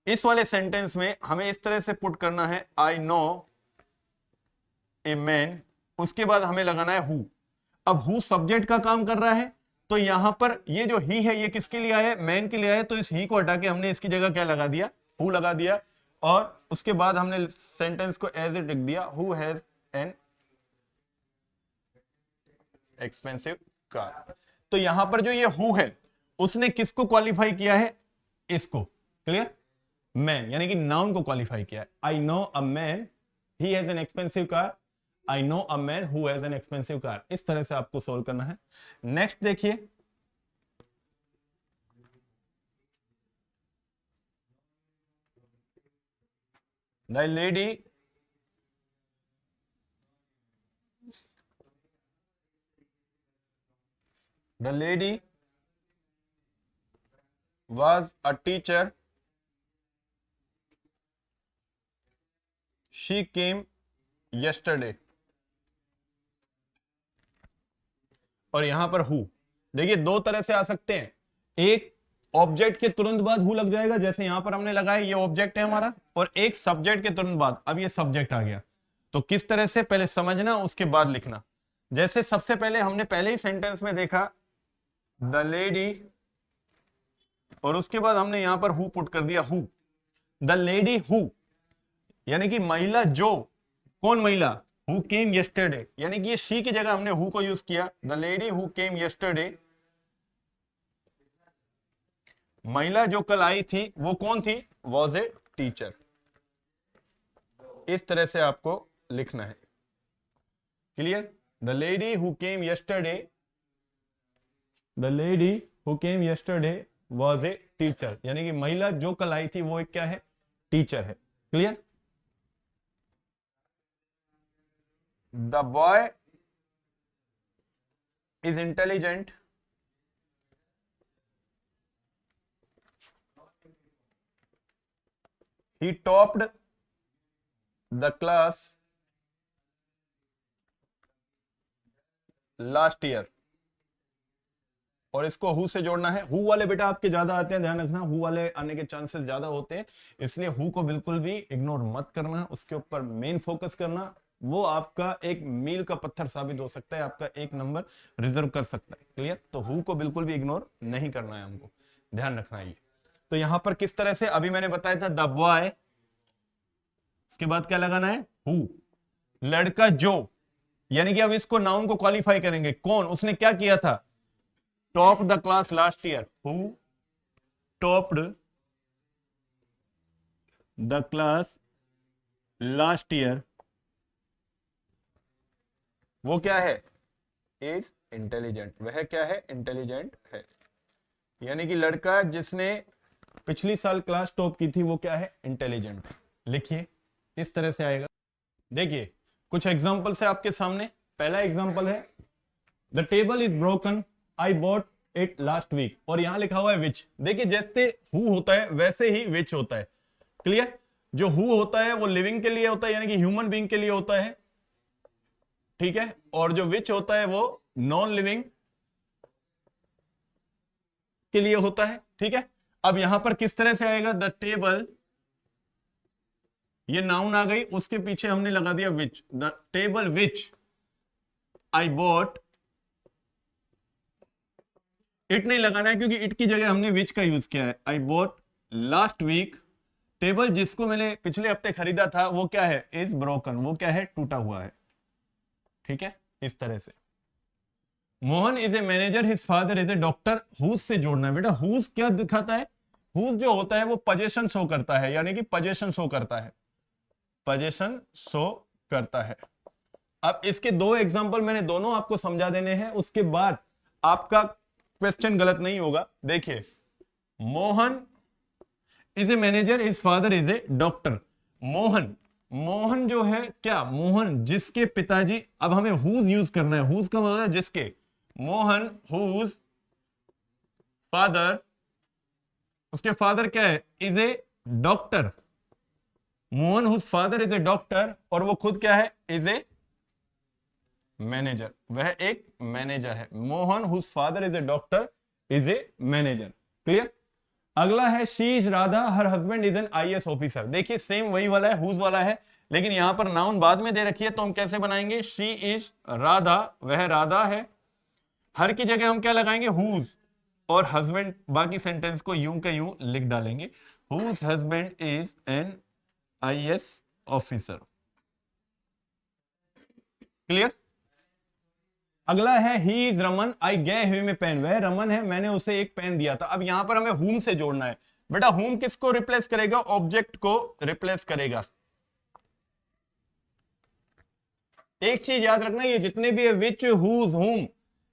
इस वाले सेंटेंस में हमें इस तरह से पुट करना है, आई नो ए मैन, उसके बाद हमें लगाना है हु। अब हु सब्जेक्ट का काम कर रहा है, तो यहां पर ये जो ही है, ये किसके लिए आया है? मैन के लिए आया है। तो इस ही को हटा के हमने इसकी जगह क्या लगा दिया? हु लगा दिया। और उसके बाद हमने सेंटेंस को एज इट लिख दिया, who has an expensive car. तो यहां पर जो ये हु है, उसने किसको क्वालिफाई किया है? इसको। क्लियर? मैन, यानी कि नाउन को क्वालिफाई किया है। I know a man he has an expensive car, I know a man who has an expensive car. इस तरह से आपको सोल्व करना है। नेक्स्ट देखिए, the lady was a teacher, she came yesterday। और यहां पर हु, देखिए, दो तरह से आ सकते हैं। एक ऑब्जेक्ट के तुरंत बाद हु लग जाएगा, जैसे यहां पर हमने लगाया, ये ऑब्जेक्ट है हमारा, और एक सब्जेक्ट के तुरंत बाद। अब ये सब्जेक्ट आ गया, तो किस तरह से पहले समझना, उसके बाद लिखना। जैसे सबसे पहले हमने पहले ही सेंटेंस में देखा द लेडी, और उसके बाद हमने यहां पर हु पुट कर दिया, हु, द लेडी हु, यानी कि महिला जो, कौन महिला? हु केम यस्टरडे, यानी कि ये शी की जगह हमने हु को यूज किया। The lady who came yesterday, महिला जो कल आई थी वो कौन थी? Was a teacher. इस तरह से आपको लिखना है। Clear? The lady who came yesterday, the lady who came yesterday was a teacher, यानी कि महिला जो कल आई थी वो एक क्या है? टीचर है। Clear? The boy is intelligent, he topped the class last year, और इसको हु से जोड़ना है। हु वाले बेटा आपके ज्यादा आते हैं, ध्यान रखना, हु वाले आने के चांसेस ज्यादा होते हैं, इसलिए हु को बिल्कुल भी इग्नोर मत करना, उसके ऊपर मेन फोकस करना। वो आपका एक मील का पत्थर साबित हो सकता है, आपका एक नंबर रिजर्व कर सकता है। क्लियर? तो हु को बिल्कुल भी इग्नोर नहीं करना है हमको, ध्यान रखना है ये। तो यहां पर किस तरह से, अभी मैंने बताया था द बॉय, इसके बाद क्या लगाना है? हु, लड़का जो, यानी कि अब इसको नाउन को क्वालिफाई करेंगे, कौन, उसने क्या किया था? Top the class last year, who topped the class last year, वो क्या है? इज इंटेलिजेंट, वह क्या है? इंटेलिजेंट है। यानी कि लड़का जिसने पिछली साल क्लास टॉप की थी वो क्या है? इंटेलिजेंट। लिखिए, इस तरह से आएगा। देखिए कुछ एग्जांपल है आपके सामने। पहला एग्जांपल है the table is broken, I bought it last week, और यहां लिखा हुआ है विच। देखिए जैसे हु होता है वैसे ही विच होता है। क्लियर? जो हु होता है वो लिविंग के लिए होता है, यानी कि ह्यूमन बीइंग के लिए होता है, ठीक है, और जो विच होता है वो नॉन लिविंग के लिए होता है, ठीक है। अब यहां पर किस तरह से आएगा? द टेबल, ये नाउन आ गई, उसके पीछे हमने लगा दिया which, the table which I bought, it नहीं लगाना है क्योंकि इट की जगह हमने विच का यूज किया है। I bought last week, table जिसको मैंने पिछले हफ्ते खरीदा था वो क्या है? इज ब्रोकन, वो क्या है? टूटा हुआ है, ठीक है, इस तरह से। Mohan is a manager, his father is a doctor, whose से जोड़ना है बेटा। हुज क्या दिखाता है? हुज जो होता है वो पोजीशन शो करता है, यानी कि पोजीशन शो करता है, पोजीशन शो करता है। अब इसके दो एग्जांपल मैंने दोनों आपको समझा देने हैं, उसके बाद आपका क्वेश्चन गलत नहीं होगा। देखिए, Mohan is a manager, his father is a doctor. Mohan, Mohan जो है क्या? मोहन जिसके पिताजी, अब हमें हुज यूज करना है, हुज का मतलब है जिसके। मोहन हुज फादर, उसके फादर क्या है? Is a doctor. Mohan whose father is a doctor, और वो खुद क्या है? इज ए मैनेजर, वह एक मैनेजर है। Mohan whose father is a doctor is a manager. Clear? अगला है she is Radha, her husband is an IAS officer. देखिए सेम वही वाला है, हुज वाला है, लेकिन यहां पर नाउन बाद में दे रखी है, तो हम कैसे बनाएंगे? शी इज राधा, वह राधा है। हर की जगह हम क्या लगाएंगे? हुज, और हस्बैंड बाकी सेंटेंस को यूं के यूं लिख डालेंगे, whose husband is an IAS officer. Clear? अगला है he is Raman, I gave him a pen, वह रमन है, मैंने उसे एक पेन दिया था। अब यहां पर हमें हुम से जोड़ना है बेटा। हुम किसको रिप्लेस करेगा? ऑब्जेक्ट को रिप्लेस करेगा। एक चीज याद रखना, ये जितने भी है विच, हुज, हुम,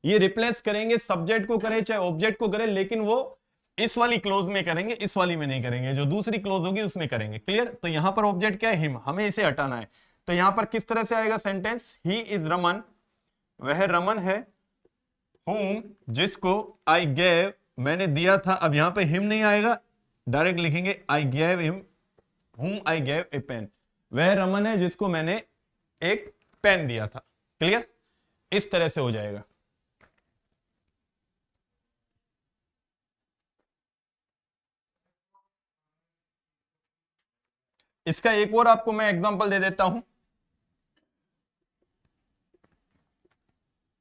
ये रिप्लेस करेंगे, सब्जेक्ट को करें चाहे ऑब्जेक्ट को करें, लेकिन वो इस वाली क्लोज में करेंगे, इस वाली में नहीं करेंगे, जो दूसरी क्लोज होगी उसमें करेंगे। क्लियर? तो यहां पर ऑब्जेक्ट क्या है? हिम, हमें इसे हटाना है। तो यहां पर किस तरह से आएगा सेंटेंस? ही इज रमन, वह रमन है, whom जिसको, I gave मैंने दिया था। अब यहां पे हिम नहीं आएगा, डायरेक्ट लिखेंगे I gave him, whom I gave a pen, वह रमन है जिसको मैंने एक पेन दिया था। क्लियर? इस तरह से हो जाएगा। इसका एक और आपको मैं एग्जांपल दे देता हूं।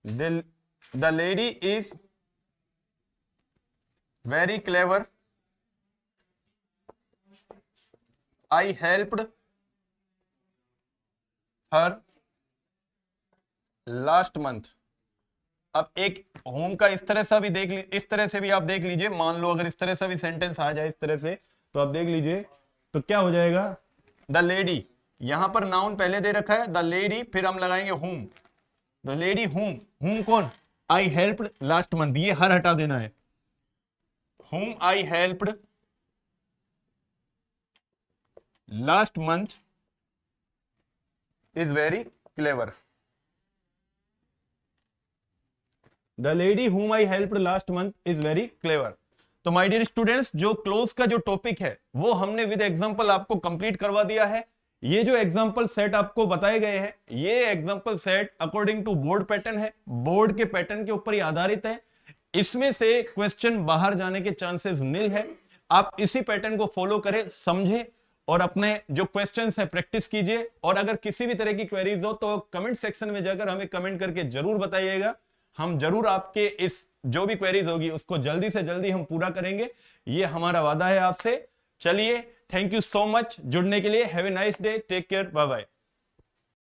The lady is very clever, I helped her last month। अब एक होम का इस तरह से भी इस तरह से भी आप देख लीजिए। मान लो अगर इस तरह से भी सेंटेंस आ जाए इस तरह से, तो आप देख लीजिए तो क्या हो जाएगा? द लेडी, यहां पर नाउन पहले दे रखा है द लेडी, फिर हम लगाएंगे whom, the lady whom. Whom कौन? आई हेल्प्ड लास्ट मंथ, ये हर हटा देना है। Home I helped last month is very clever. The lady whom I helped last month is very clever। तो माय डियर स्टूडेंट्स, जो क्लोज का जो topic है वो हमने विद एग्जांपल आपको कंप्लीट करवा दिया है। ये जो एग्जाम्पल सेट आपको बताए गए हैं, ये example set according to board pattern है, बोर्ड के पैटर्न के ऊपर ही आधारित है। इसमें से क्वेश्चन बाहर जाने के चांसेस नील है। आप इसी पैटर्न को फॉलो करें, समझें और अपने जो क्वेश्चंस है प्रैक्टिस कीजिए। और अगर किसी भी तरह की क्वेरीज हो तो कमेंट सेक्शन में जाकर हमें कमेंट करके जरूर बताइएगा। हम जरूर आपके इस जो भी क्वेरीज होगी उसको जल्दी से जल्दी हम पूरा करेंगे, ये हमारा वादा है आपसे। चलिए, थैंक यू सो मच जुड़ने के लिए। Have a nice day, take care, bye bye.